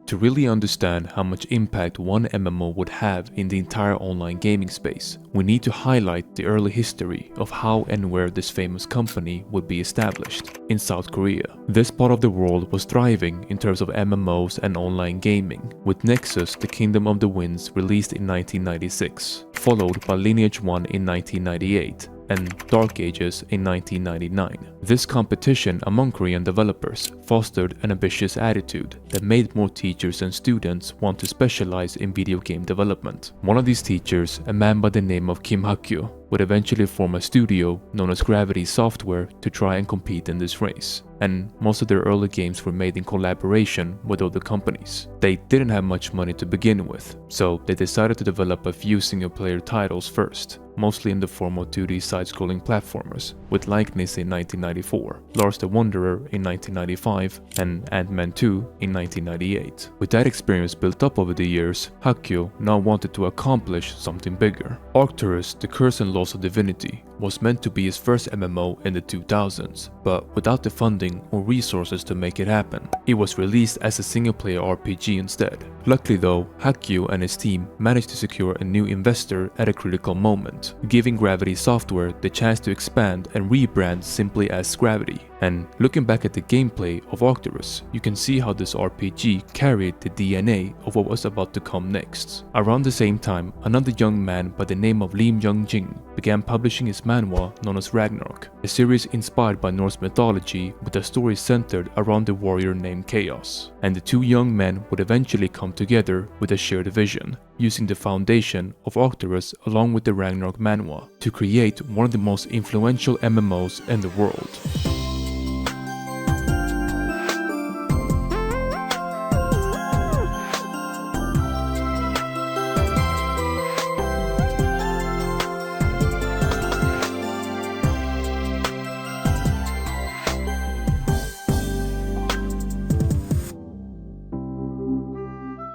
To really understand how much impact one MMO would have in the entire online gaming space, we need to highlight the early history of how and where this famous company would be established in South Korea. This part of the world was thriving in terms of MMOs and online gaming, with Nexus: The Kingdom of the Winds released in 1996, followed by Lineage 1 in 1998, and Dark Ages in 1999. This competition among Korean developers fostered an ambitious attitude that made more teachers and students want to specialize in video game development. One of these teachers, a man by the name of Kim Hak-kyo, would eventually form a studio known as Gravity Software to try and compete in this race, and most of their early games were made in collaboration with other companies. They didn't have much money to begin with, so they decided to develop a few single-player titles first, mostly in the form of 2D side-scrolling platformers, with Likeness in 1994, Lars the Wanderer in 1995, and Ant-Man 2 in 1998. With that experience built up over the years, Hak-kyo now wanted to accomplish something bigger. Arcturus: The Curse and Loss of Divinity was meant to be his first MMO in the 2000s, but without the funding or resources to make it happen, it was released as a single-player RPG instead. Luckily though, Hak-kyo and his team managed to secure a new investor at a critical moment, giving Gravity Software the chance to expand and rebrand simply as Gravity. And looking back at the gameplay of Arcturus, you can see how this RPG carried the DNA of what was about to come next. Around the same time, another young man by the name of Lim Young-jin began publishing his manhwa known as Ragnarok, a series inspired by Norse mythology with a story centered around the warrior named Chaos. And the two young men would eventually come together with a shared vision, using the foundation of Arcturus along with the Ragnarok manhwa to create one of the most influential MMOs in the world.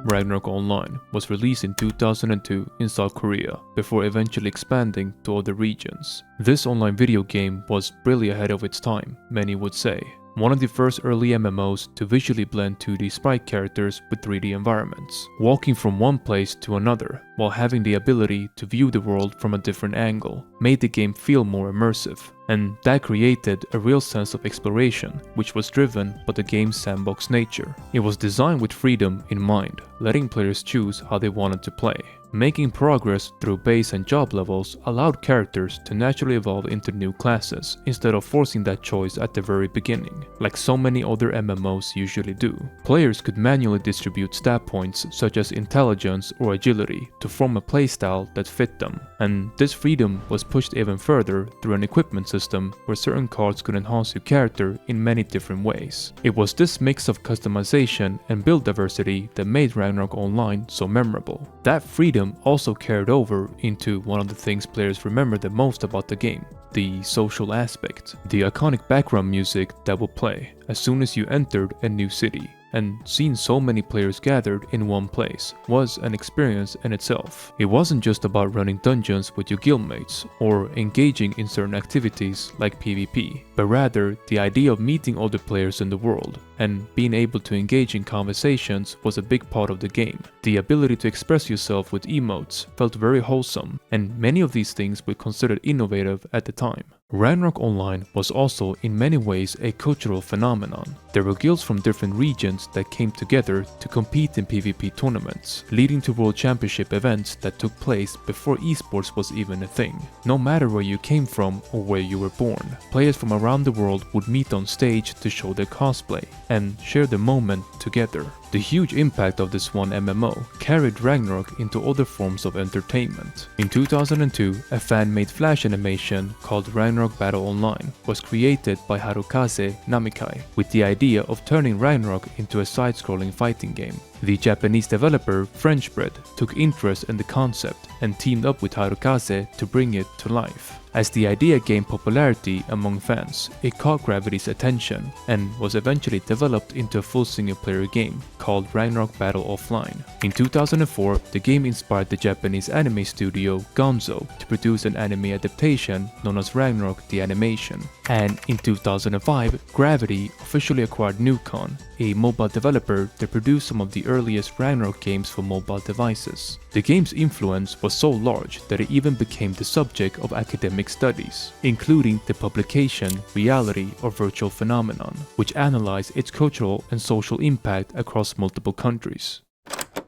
Ragnarok Online was released in 2002 in South Korea, before eventually expanding to other regions. This online video game was really ahead of its time, many would say. One of the first early MMOs to visually blend 2D sprite characters with 3D environments, walking from one place to another while having the ability to view the world from a different angle, made the game feel more immersive. And that created a real sense of exploration, which was driven by the game's sandbox nature. It was designed with freedom in mind, letting players choose how they wanted to play. Making progress through base and job levels allowed characters to naturally evolve into new classes instead of forcing that choice at the very beginning, like so many other MMOs usually do. Players could manually distribute stat points such as intelligence or agility to form a playstyle that fit them, and this freedom was pushed even further through an equipment system where certain cards could enhance your character in many different ways. It was this mix of customization and build diversity that made Ragnarok Online so memorable. That freedom also carried over into one of the things players remember the most about the game: the social aspect. The iconic background music that would play as soon as you entered a new city, and seeing so many players gathered in one place was an experience in itself. It wasn't just about running dungeons with your guildmates or engaging in certain activities like PvP, but rather the idea of meeting other players in the world and being able to engage in conversations was a big part of the game. The ability to express yourself with emotes felt very wholesome, and many of these things were considered innovative at the time. Ragnarok Online was also in many ways a cultural phenomenon. There were guilds from different regions that came together to compete in PvP tournaments, leading to World Championship events that took place before esports was even a thing. No matter where you came from or where you were born, players from around the world would meet on stage to show their cosplay and share the moment together. The huge impact of this one MMO carried Ragnarok into other forms of entertainment. In 2002, a fan-made flash animation called Ragnarok Battle Online was created by Harukaze Namikai, with the idea of turning Ragnarok into a side-scrolling fighting game. The Japanese developer Frenchbread took interest in the concept and teamed up with Harukaze to bring it to life. As the idea gained popularity among fans, it caught Gravity's attention and was eventually developed into a full single-player game called Ragnarok Battle Offline. In 2004, the game inspired the Japanese anime studio Gonzo to produce an anime adaptation known as Ragnarok the Animation. And in 2005, Gravity officially acquired Newcon, a mobile developer that produced some of the earliest Ragnarok games for mobile devices. The game's influence was so large that it even became the subject of academic studies, including the publication Reality or Virtual Phenomenon, which analyzed its cultural and social impact across multiple countries.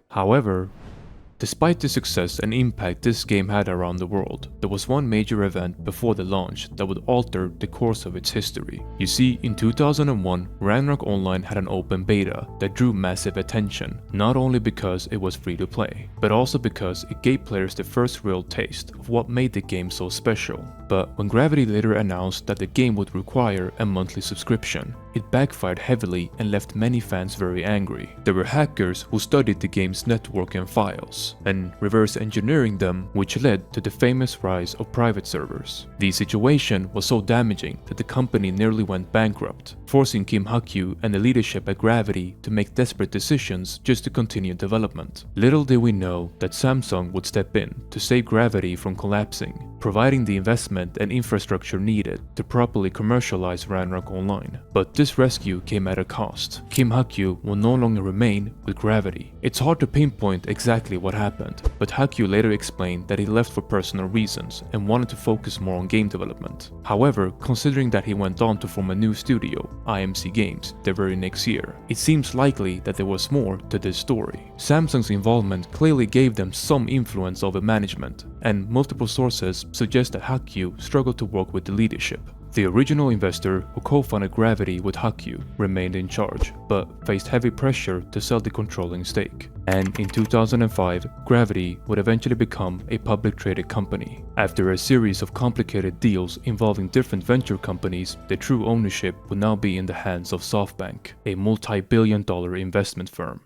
However, despite the success and impact this game had around the world, there was one major event before the launch that would alter the course of its history. You see, in 2001, Ragnarok Online had an open beta that drew massive attention, not only because it was free to play, but also because it gave players the first real taste of what made the game so special. But when Gravity later announced that the game would require a monthly subscription, it backfired heavily and left many fans very angry. There were hackers who studied the game's network and files, and reverse engineering them, which led to the famous rise of private servers. The situation was so damaging that the company nearly went bankrupt, forcing Kim Hak-kyu and the leadership at Gravity to make desperate decisions just to continue development. Little did we know that Samsung would step in to save Gravity from collapsing, providing the investment and infrastructure needed to properly commercialize Ragnarok Online. But this rescue came at a cost. Kim Hak-kyu will no longer remain with Gravity. It's hard to pinpoint exactly what happened, but Hak-kyu later explained that he left for personal reasons and wanted to focus more on game development. However, considering that he went on to form a new studio, IMC Games, the very next year, it seems likely that there was more to this story. Samsung's involvement clearly gave them some influence over management, and multiple sources suggest that Hak-kyu struggled to work with the leadership. The original investor who co-founded Gravity with Hak-kyu remained in charge, but faced heavy pressure to sell the controlling stake. And in 2005, Gravity would eventually become a public traded company. After a series of complicated deals involving different venture companies, the true ownership would now be in the hands of SoftBank, a multi-billion-dollar investment firm.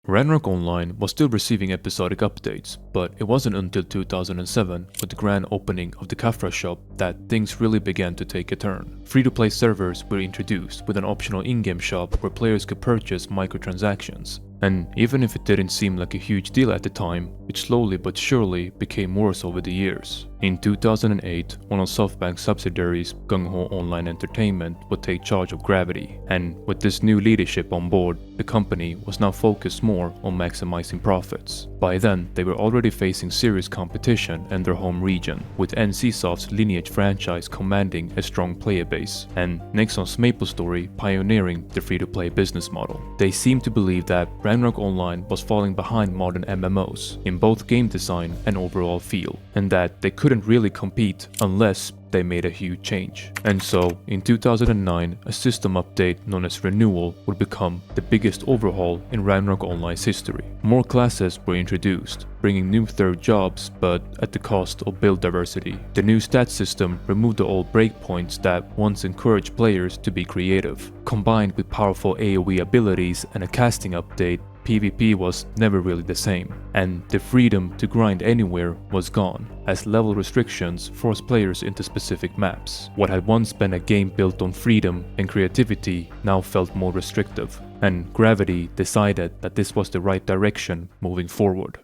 Ragnarok Online was still receiving episodic updates, but it wasn't until 2007, with the grand opening of the Kafra shop, that things really began to take a turn. Free-to-play servers were introduced with an optional in-game shop where players could purchase microtransactions. And even if it didn't seem like a huge deal at the time, it slowly but surely became worse over the years. In 2008, one of SoftBank's subsidiaries, Gung Ho Online Entertainment, would take charge of Gravity, and with this new leadership on board, the company was now focused more on maximizing profits. By then, they were already facing serious competition in their home region, with NCSoft's Lineage franchise commanding a strong player base, and Nexon's MapleStory pioneering the free-to-play business model. They seemed to believe that Ragnarok Online was falling behind modern MMOs in both game design and overall feel, and that they couldn't really compete unless they made a huge change. And so, in 2009, a system update known as Renewal would become the biggest overhaul in Ragnarok Online's history. More classes were introduced, bringing new third jobs, but at the cost of build diversity. The new stat system removed the old breakpoints that once encouraged players to be creative. Combined with powerful AoE abilities and a casting update, PvP was never really the same, and the freedom to grind anywhere was gone, as level restrictions forced players into specific maps. What had once been a game built on freedom and creativity now felt more restrictive, and Gravity decided that this was the right direction moving forward.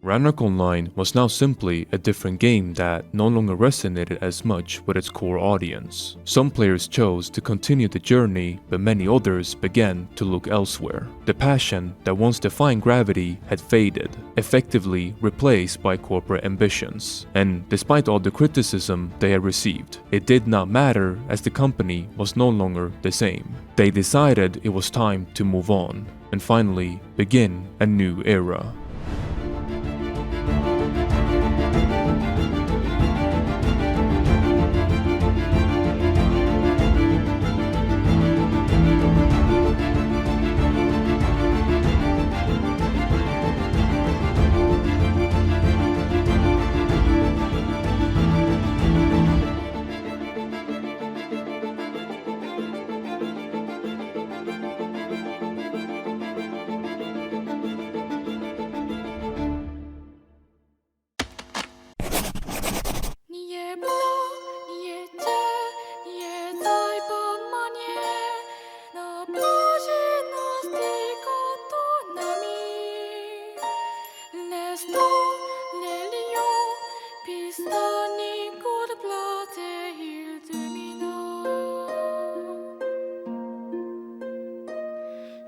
Ragnarok Online was now simply a different game that no longer resonated as much with its core audience. Some players chose to continue the journey, but many others began to look elsewhere. The passion that once defined Gravity had faded, effectively replaced by corporate ambitions. And despite all the criticism they had received, it did not matter, as the company was no longer the same. They decided it was time to move on and finally begin a new era.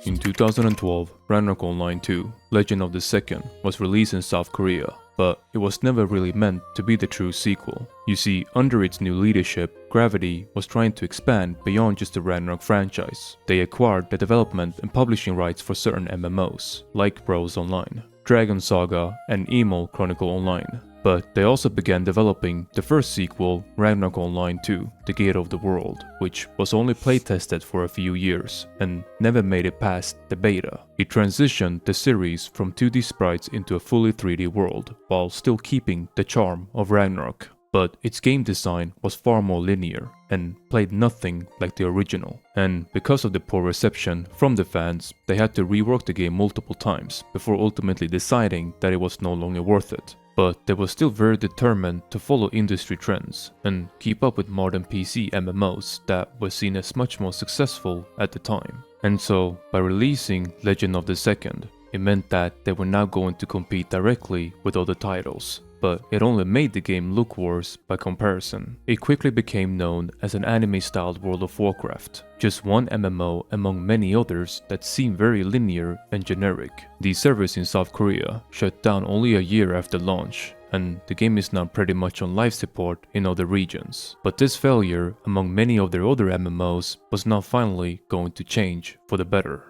In 2012, Ragnarok Online 2, Legend of the Second, was released in South Korea, but it was never really meant to be the true sequel. You see, under its new leadership, Gravity was trying to expand beyond just the Ragnarok franchise. They acquired the development and publishing rights for certain MMOs, like Bros Online, Dragon Saga, and Emo Chronicle Online. But they also began developing the first sequel, Ragnarok Online 2, The Gate of the World, which was only playtested for a few years and never made it past the beta. It transitioned the series from 2D sprites into a fully 3D world, while still keeping the charm of Ragnarok. But its game design was far more linear and played nothing like the original. And because of the poor reception from the fans, they had to rework the game multiple times before ultimately deciding that it was no longer worth it. But they were still very determined to follow industry trends and keep up with modern PC MMOs that were seen as much more successful at the time. And so, by releasing Legend of the Second, it meant that they were now going to compete directly with other titles. But it only made the game look worse by comparison. It quickly became known as an anime-styled World of Warcraft, just one MMO among many others that seemed very linear and generic. The servers in South Korea shut down only a year after launch, and the game is now pretty much on life support in other regions. But this failure, among many of their other MMOs, was now finally going to change for the better.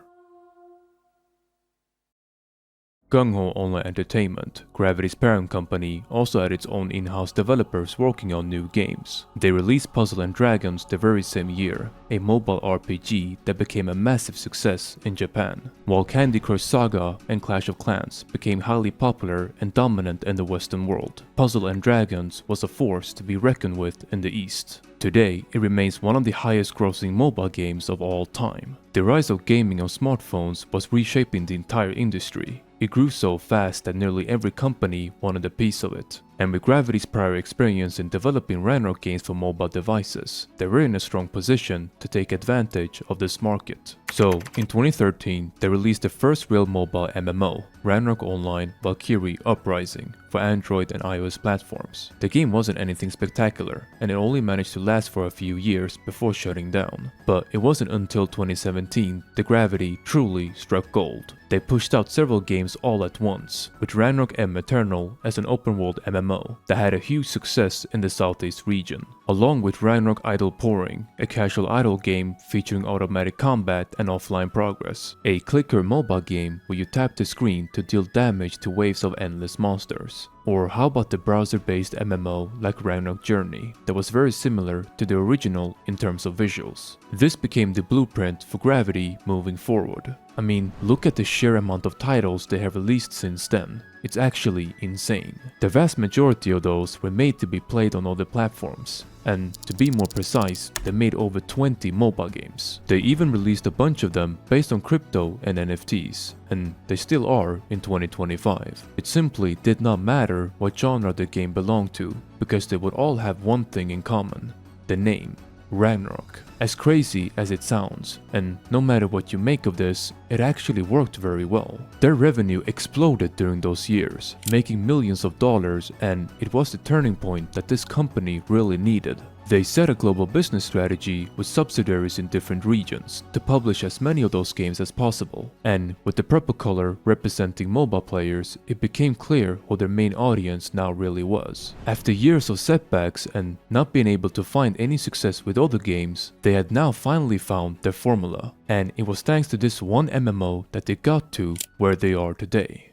Gung-Ho Online Entertainment, Gravity's parent company, also had its own in-house developers working on new games. They released Puzzle & Dragons the very same year, a mobile RPG that became a massive success in Japan, while Candy Crush Saga and Clash of Clans became highly popular and dominant in the Western world. Puzzle & Dragons was a force to be reckoned with in the East. Today, it remains one of the highest grossing mobile games of all time. The rise of gaming on smartphones was reshaping the entire industry. It grew so fast that nearly every company wanted a piece of it. And with Gravity's prior experience in developing Ragnarok games for mobile devices, they were in a strong position to take advantage of this market. So, in 2013, they released the first real mobile MMO, Ragnarok Online Valkyrie Uprising, for Android and iOS platforms. The game wasn't anything spectacular, and it only managed to last for a few years before shutting down. But it wasn't until 2017 that Gravity truly struck gold. They pushed out several games all at once, with Ragnarok M Eternal as an open-world MMO that had a huge success in the Southeast region, along with Ragnarok Idle Pouring, a casual idle game featuring automatic combat and offline progress, a clicker mobile game where you tap the screen to deal damage to waves of endless monsters. Or how about the browser-based MMO like Ragnarok Journey that was very similar to the original in terms of visuals. This became the blueprint for Gravity moving forward. I mean, look at the sheer amount of titles they have released since then. It's actually insane. The vast majority of those were made to be played on other platforms. And to be more precise, they made over 20 mobile games. They even released a bunch of them based on crypto and NFTs, and they still are in 2025. It simply did not matter what genre the game belonged to, because they would all have one thing in common: the name, Ragnarok. As crazy as it sounds, and no matter what you make of this, it actually worked very well. Their revenue exploded during those years, making millions of dollars, and it was the turning point that this company really needed. They set a global business strategy with subsidiaries in different regions to publish as many of those games as possible. And with the purple color representing mobile players, it became clear who their main audience now really was. After years of setbacks and not being able to find any success with other games, they had now finally found their formula. And it was thanks to this one MMO that they got to where they are today.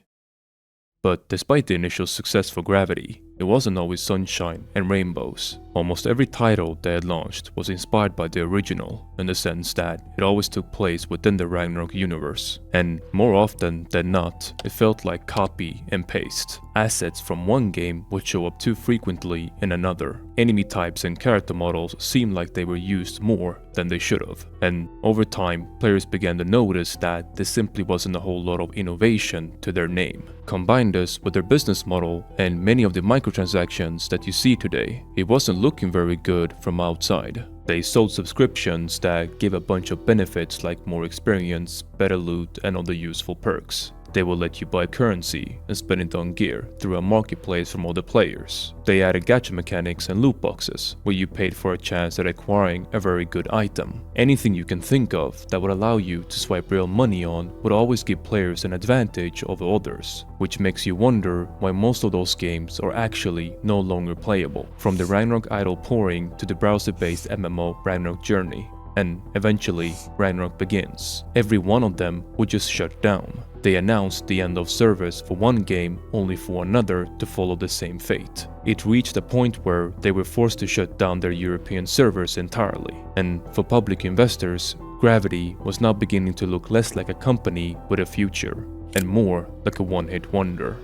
But despite the initial success for Gravity, it wasn't always sunshine and rainbows. Almost every title they had launched was inspired by the original, in the sense that it always took place within the Ragnarok universe. And more often than not, it felt like copy and paste. Assets from one game would show up too frequently in another. Enemy types and character models seemed like they were used more than they should have. And over time, players began to notice that there simply wasn't a whole lot of innovation to their name. Combine this with their business model and many of the microtransactions that you see today, it wasn't looking very good from outside. They sold subscriptions that gave a bunch of benefits like more experience, better loot, and other useful perks. They will let you buy currency and spend it on gear through a marketplace from other players. They added gacha mechanics and loot boxes, where you paid for a chance at acquiring a very good item. Anything you can think of that would allow you to swipe real money on would always give players an advantage over others, which makes you wonder why most of those games are actually no longer playable. From the Ragnarok idle pouring to the browser-based MMO Ragnarok Journey, and eventually Ragnarok Begins. Every one of them would just shut down. They announced the end of service for one game only for another to follow the same fate. It reached a point where they were forced to shut down their European servers entirely. And for public investors, Gravity was now beginning to look less like a company with a future and more like a one-hit wonder.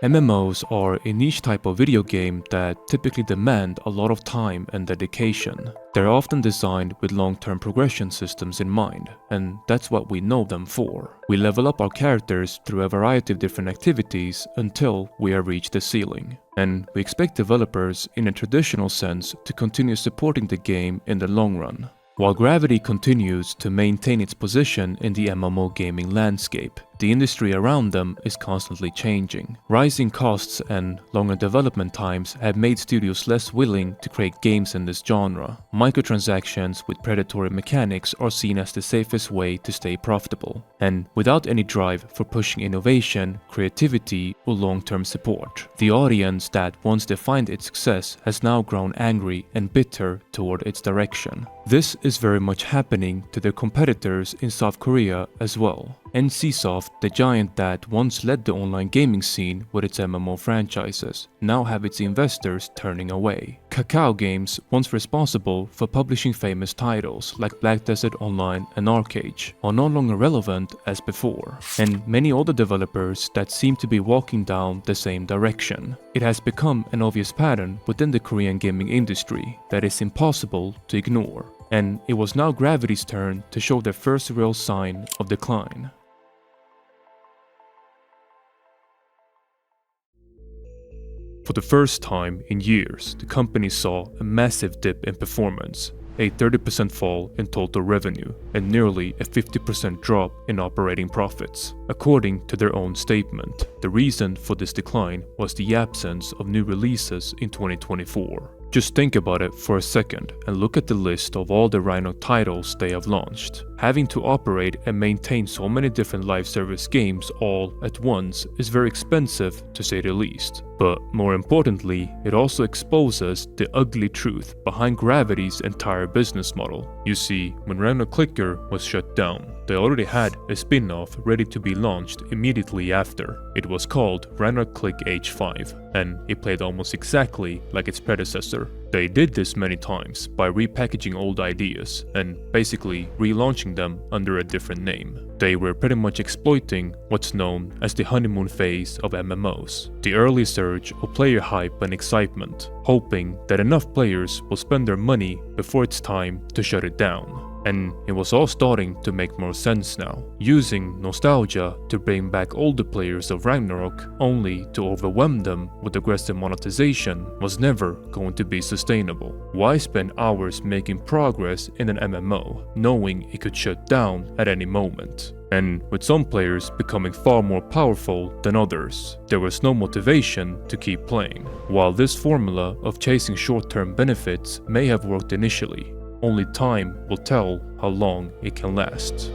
MMOs are a niche type of video game that typically demand a lot of time and dedication. They're often designed with long-term progression systems in mind, and that's what we know them for. We level up our characters through a variety of different activities until we have reached the ceiling. And we expect developers, in a traditional sense, to continue supporting the game in the long run. While Gravity continues to maintain its position in the MMO gaming landscape, the industry around them is constantly changing. Rising costs and longer development times have made studios less willing to create games in this genre. Microtransactions with predatory mechanics are seen as the safest way to stay profitable, and without any drive for pushing innovation, creativity, or long-term support. The audience that once defined its success has now grown angry and bitter toward its direction. This is very much happening to their competitors in South Korea as well. NCSoft, the giant that once led the online gaming scene with its MMO franchises, now have its investors turning away. Kakao Games, once responsible for publishing famous titles like Black Desert Online and Arcade, are no longer relevant as before, and many other developers that seem to be walking down the same direction. It has become an obvious pattern within the Korean gaming industry that is impossible to ignore, and it was now Gravity's turn to show their first real sign of decline. For the first time in years, the company saw a massive dip in performance, a 30% fall in total revenue, and nearly a 50% drop in operating profits. According to their own statement, the reason for this decline was the absence of new releases in 2024. Just think about it for a second and look at the list of all the Ragnarok titles they have launched. Having to operate and maintain so many different live service games all at once is very expensive to say the least. But more importantly, it also exposes the ugly truth behind Gravity's entire business model. You see, when Ragnarok Clicker was shut down, they already had a spin-off ready to be launched immediately after. It was called Ragnarok Click H5, and it played almost exactly like its predecessor. They did this many times by repackaging old ideas and basically relaunching them under a different name. They were pretty much exploiting what's known as the honeymoon phase of MMOs, the early surge of player hype and excitement, hoping that enough players will spend their money before it's time to shut it down. And it was all starting to make more sense now. Using nostalgia to bring back older players of Ragnarok only to overwhelm them with aggressive monetization was never going to be sustainable. Why spend hours making progress in an MMO, knowing it could shut down at any moment? And with some players becoming far more powerful than others, there was no motivation to keep playing. While this formula of chasing short-term benefits may have worked initially, only time will tell how long it can last.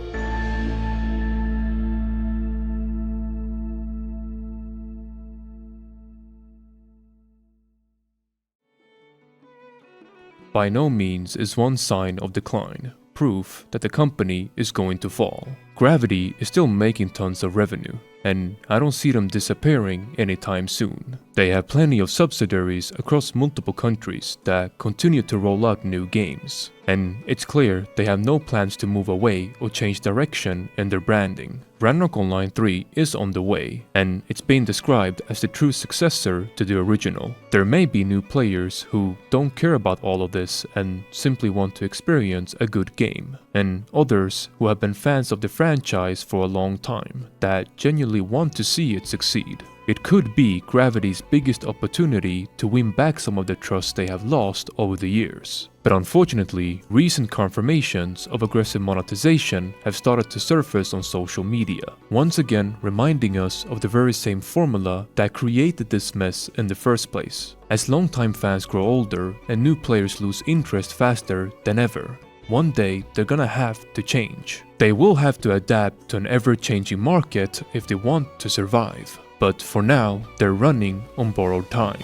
By no means is one sign of decline proof that the company is going to fall. Gravity is still making tons of revenue, and I don't see them disappearing anytime soon. They have plenty of subsidiaries across multiple countries that continue to roll out new games, and it's clear they have no plans to move away or change direction in their branding. Ragnarok Online 3 is on the way, and it's being described as the true successor to the original. There may be new players who don't care about all of this and simply want to experience a good game, and others who have been fans of the franchise for a long time that genuinely want to see it succeed. It could be Gravity's biggest opportunity to win back some of the trust they have lost over the years. But unfortunately, recent confirmations of aggressive monetization have started to surface on social media, once again reminding us of the very same formula that created this mess in the first place. As longtime fans grow older and new players lose interest faster than ever, one day they're gonna have to change. They will have to adapt to an ever-changing market if they want to survive. But for now, they're running on borrowed time.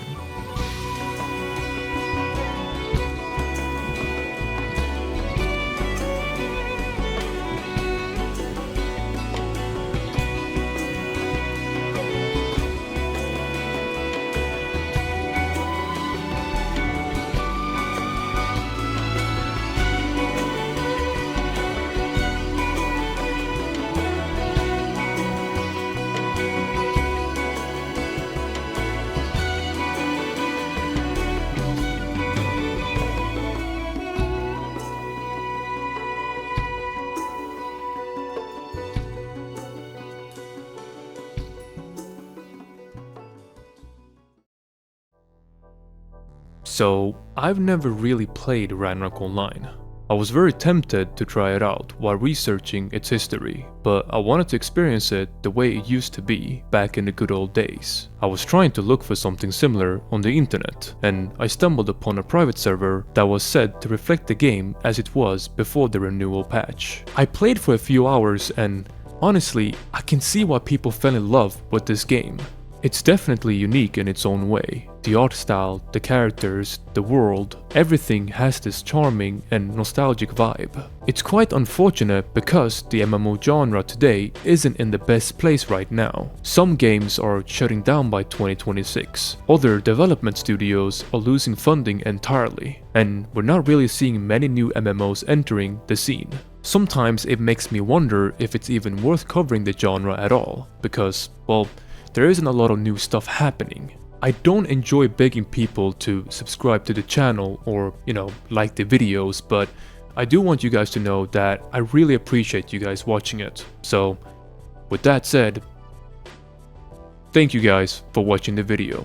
So, I've never really played Ragnarok Online. I was very tempted to try it out while researching its history, but I wanted to experience it the way it used to be back in the good old days. I was trying to look for something similar on the internet, and I stumbled upon a private server that was said to reflect the game as it was before the renewal patch. I played for a few hours and honestly, I can see why people fell in love with this game. It's definitely unique in its own way. The art style, the characters, the world, everything has this charming and nostalgic vibe. It's quite unfortunate because the MMO genre today isn't in the best place right now. Some games are shutting down by 2026. Other development studios are losing funding entirely. And we're not really seeing many new MMOs entering the scene. Sometimes it makes me wonder if it's even worth covering the genre at all, because, well, there isn't a lot of new stuff happening. I don't enjoy begging people to subscribe to the channel or, like the videos, but I do want you guys to know that I really appreciate you guys watching it. So, with that said, thank you guys for watching the video.